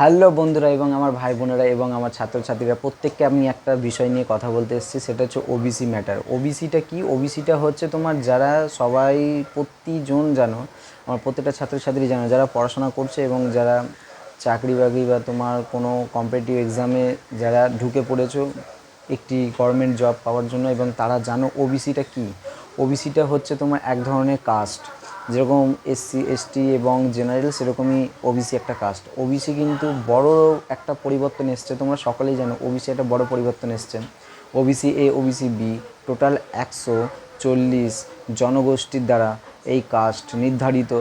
Hello বন্ধুরা এবং আমার ভাই বোনেরা এবং আমার ছাত্রছাত্রীরা প্রত্যেককে আমি একটা বিষয় নিয়ে কথা বলতে এসেছি, সেটা হচ্ছে ওবিসি ম্যাটার। ওবিসিটা কি? ওবিসিটা হচ্ছে তোমার যারা সবাই প্রতিজন জানো, আমার প্রত্যেকটা ছাত্রছাত্রী জানো, যারা পড়াশোনা করছে এবং যারা চাকরি বাকরি বা তোমার কোনো কম্পিটিটিভ এক্সামে যারা ঢুকে পড়েছো একটি গভর্নমেন্ট জব পাওয়ার জন্য, এবং তারা জানো ওবিসিটা কি। ওবিসিটা হচ্ছে তোমার এক ধরনের কাস্ট, যেরকম এসসি এসটি এবং জেনারেল, সেরকমই ওবিসি একটা কাস্ট। ওবিসি কিন্তু বড় একটা পরিবর্তন এসছে, তোমরা সকলেই জানো ওবিসি একটা বড় পরিবর্তন এসছে। OBC A, OBC B, total 140 জনগোষ্ঠীর দ্বারা এই কাস্ট নির্ধারিত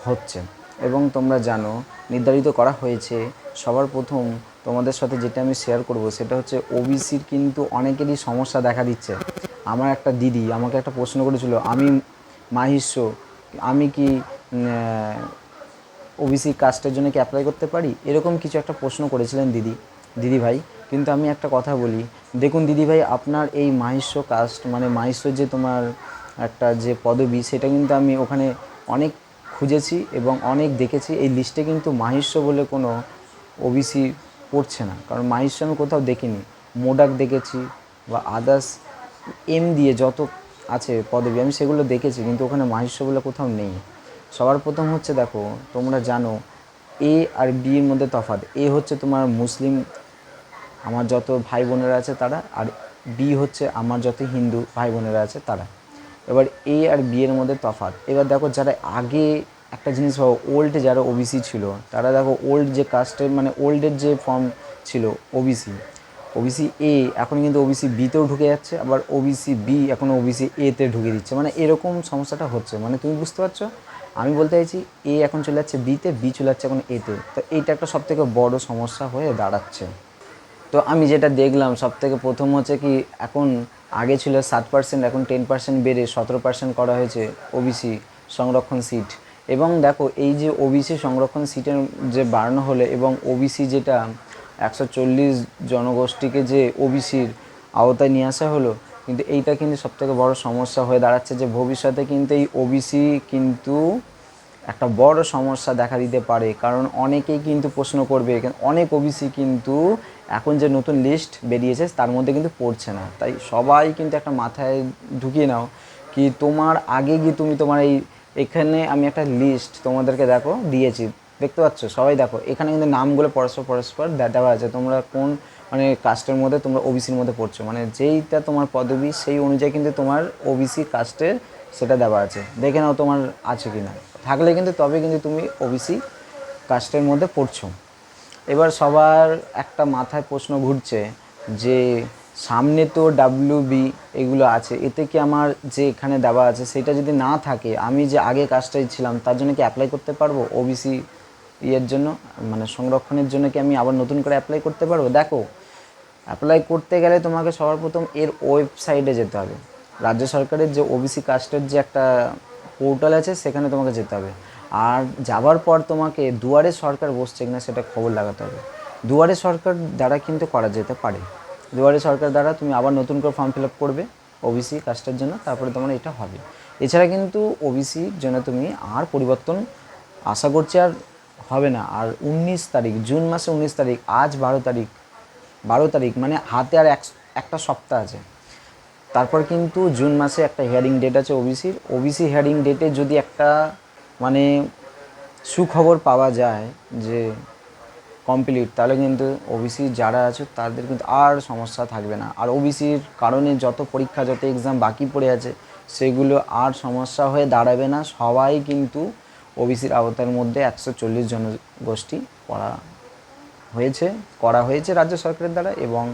হচ্ছে। এবং তোমরা জানো নির্ধারিত করা হয়েছে। সবার প্রথম তোমাদের সাথে যেটা আমি শেয়ার করব সেটা হচ্ছে ওবিসির কিন্তু অনেকেরই সমস্যা দেখা দিচ্ছে। আমার একটা দিদি আমাকে একটা প্রশ্ন করেছিল, আমি মাহিষ্য, আমি কি ওবিসি কাস্টের জন্য কি অ্যাপ্লাই করতে পারি, এরকম কিছু একটা প্রশ্ন করেছিলেন দিদিভাই। কিন্তু আমি একটা কথা বলি, দেখুন দিদিভাই, আপনার এই মাহিষ্য কাস্ট মানে মাহিষ্য যে তোমার একটা যে পদবি, সেটা কিন্তু আমি ওখানে অনেক খুঁজেছি এবং অনেক দেখেছি। এই লিস্টে কিন্তু মাহিষ্য বলে কোনো ওবিসি পড়ছে না, কারণ মাহিষ্য আমি কোথাও দেখিনি। মোডাক দেখেছি বা আদার্স এম দিয়ে যত আছে পদবি আমি সেগুলো দেখেছি, কিন্তু ওখানে মাহিষ্য বলে কোথাও নেই। সবার প্রথম হচ্ছে, দেখো তোমরা জানো এ আর বি এর মধ্যে তফাৎ। এ হচ্ছে তোমার মুসলিম আমার যত ভাই বোনেরা আছে তারা, আর বি হচ্ছে আমার যত হিন্দু ভাই বোনেরা আছে তারা। এবার এ আর বি এর মধ্যে তফাৎ। এবার দেখো যারা আগে একটা জিনিস ভাবো, ওল্ড যারা ওবিসি ছিল তারা দেখো ওল্ড যে কাস্টের মানে ওল্ডের যে ফর্ম ছিল ওবিসি, ওবিসি এ এখন কিন্তু ওবিসি বিতেও ঢুকে যাচ্ছে, আবার ওবিসি বি এখন ওবিসি এতে ঢুকে দিচ্ছে। মানে এরকম সমস্যাটা হচ্ছে, মানে তুমি বুঝতে পারছো আমি বলতে চাইছি। এ এখন চলে যাচ্ছে বিতে, বি চলে যাচ্ছে এখন এতে। তো এইটা একটা সবথেকে বড় সমস্যা হয়ে দাঁড়াচ্ছে। তো আমি যেটা দেখলাম সবথেকে প্রথম হচ্ছে কি, এখন আগে ছিল 7%, এখন 10% বেড়ে 17% করা হয়েছে ওবিসি সংরক্ষণ সিট। এবং দেখো এই যে ওবিসি সংরক্ষণ সিটের যে বাড়ানো হলে, এবং ওবিসি যেটা 140 জনগোষ্ঠীকে যে ওবিসির আওতায় নিয়ে আসা হলো, কিন্তু এইটা কিন্তু সবথেকে বড় সমস্যা হয়ে দাঁড়াচ্ছে যে ভবিষ্যতে কিন্তু এই ওবিসি কিন্তু একটা বড় সমস্যা দেখা দিতে পারে। কারণ অনেকেই কিন্তু প্রশ্ন করবে, অনেক ওবিসি কিন্তু এখন যে নতুন লিস্ট বেরিয়েছে তার মধ্যে কিন্তু পড়ছে না। তাই সবাই কিন্তু একটা মাথায় ঢুকিয়ে নাও কি, তোমার আগে গিয়ে তুমি তোমার এখানে আমি একটা লিস্ট তোমাদেরকে দেখো দিয়েছি, দেখতে পাচ্ছ সবাই, দেখো এখানে কিন্তু নামগুলো পরস্পর পরস্পর দেওয়া আছে। তোমরা কোন মানে কাস্টের মধ্যে তোমরা ওবিসির মধ্যে পড়ছো, মানে যেইটা তোমার পদবি সেই অনুযায়ী কিন্তু তোমার ওবিসি কাস্টের সেটা দেওয়া আছে। দেখে নাও তোমার আছে কি না, থাকলে কিন্তু তবে কিন্তু তুমি ওবিসি কাস্টের মধ্যে পড়ছো। এবার সবার একটা মাথায় প্রশ্ন ঘুরছে যে সামনে তো ডাব্লিউবি এগুলো আছে, এতে কি আমার যে এখানে দেওয়া আছে সেটা যদি না থাকে, আমি যে আগে কাজটাই ছিলাম তার জন্য কি অ্যাপ্লাই করতে পারবো ওবিসি ইয়ের জন্য, মানে সংরক্ষণের জন্য কি আমি আবার নতুন করে অ্যাপ্লাই করতে পারবো? দেখো অ্যাপ্লাই করতে গেলে তোমাকে সবার প্রথম এর ওয়েবসাইটে যেতে হবে। রাজ্য সরকারের যে ওবিসি কাস্টের যে একটা পোর্টাল আছে সেখানে তোমাকে যেতে হবে। আর যাবার পর তোমাকে দুয়ারে সরকার বসছে কিনা সেটা খবর লাগাতে হবে। দুয়ারে সরকার দ্বারা কিন্তু করা যেতে পারে। দুয়ারে সরকার দ্বারা তুমি আবার নতুন করে ফর্ম ফিল আপ করবে ওবিসি কাস্টের জন্য, তারপরে তোমার এটা হবে। এছাড়া কিন্তু ওবিসির জন্য তুমি আর পরিবর্তন আশা করছি আর হবে না। আর 19 তারিখ, জুন মাসে 19 তারিখ, আজ 12 তারিখ, 12 তারিখ মানে হাতে আর একটা সপ্তাহ আছে। তারপর কিন্তু জুন মাসে একটা হিয়ারিং ডেট আছে ওবিসির। ওবিসি হিয়ারিং ডেটে যদি একটা মানে সুখবর পাওয়া যায় যে কমপ্লিট, তাহলে কিন্তু ওবিসি যারা আছে তাদের কিন্তু আর সমস্যা থাকবে না। আর ওবিসির কারণে যত পরীক্ষা যত এক্সাম বাকি পড়ে আছে সেগুলো আর সমস্যা হয়ে দাঁড়াবে না। সবাই কিন্তু ওবিসির আওতার মধ্যে 140 জনগোষ্ঠী পড়া হয়েছে করা হয়েছে রাজ্য সরকারের দ্বারা। এবং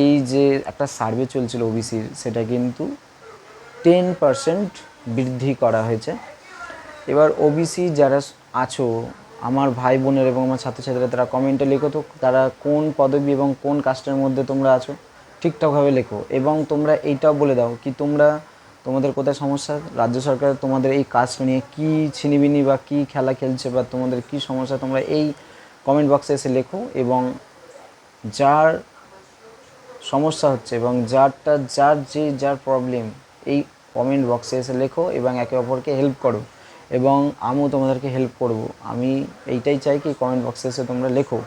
এই যে একটা সার্ভে চলছিল ওবিসির, সেটা কিন্তু 10% বৃদ্ধি করা হয়েছে। এবার ওবিসি যারা আছো আমার ভাই বোনের এবং আমার ছাত্রছাত্রীরা, তারা কমেন্টে লেখো তো তারা কোন পদবি এবং কোন কাস্টের মধ্যে তোমরা আছো, ঠিকঠাকভাবে লেখো। এবং তোমরা এইটাও বলে দাও কি তোমরা তোমাদের কোথায় সমস্যা, রাজ্য সরকার তোমাদের এই কাস্ট নিয়ে কী ছিনিবিনি বা কী খেলা খেলছে বা তোমাদের কী সমস্যা, তোমরা এই কমেন্ট বক্সে এসে লেখো। এবং যার সমস্যা হচ্ছে এবং যার প্রবলেম, এই কমেন্ট বক্সে এসে লেখো এবং একে অপরকে হেল্প করো। এবং আমিও তোমাদেরকে হেল্প করব। আমি এইটাই চাই কি কমেন্ট বক্সে এসে তোমরা লেখো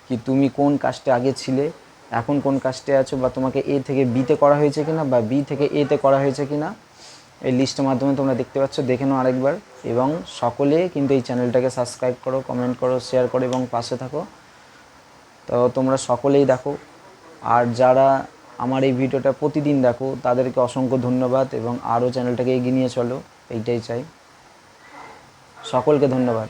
কি তুমি কোন কাস্টে আগে ছিলে, এখন কোন কাস্টে আছো, বা তোমাকে এ থেকে বিতে করা হয়েছে কিনা বা বি থেকে এতে করা হয়েছে কিনা। এই লিস্টের মাধ্যমে তোমরা দেখতে পাচ্ছ, দেখে নাও আরেকবার। এবং সকলে কিন্তু এই চ্যানেলটাকে সাবস্ক্রাইব করো, কমেন্ট করো, শেয়ার করো এবং পাশে থাকো। তো তোমরা সকলেই দেখো। আর যারা আমার এই ভিডিওটা প্রতিদিন দেখো তাদেরকে অসংখ্য ধন্যবাদ, এবং আরও চ্যানেলটাকে এগিয়ে নিয়ে চলো, এইটাই চাই। সকলকে ধন্যবাদ।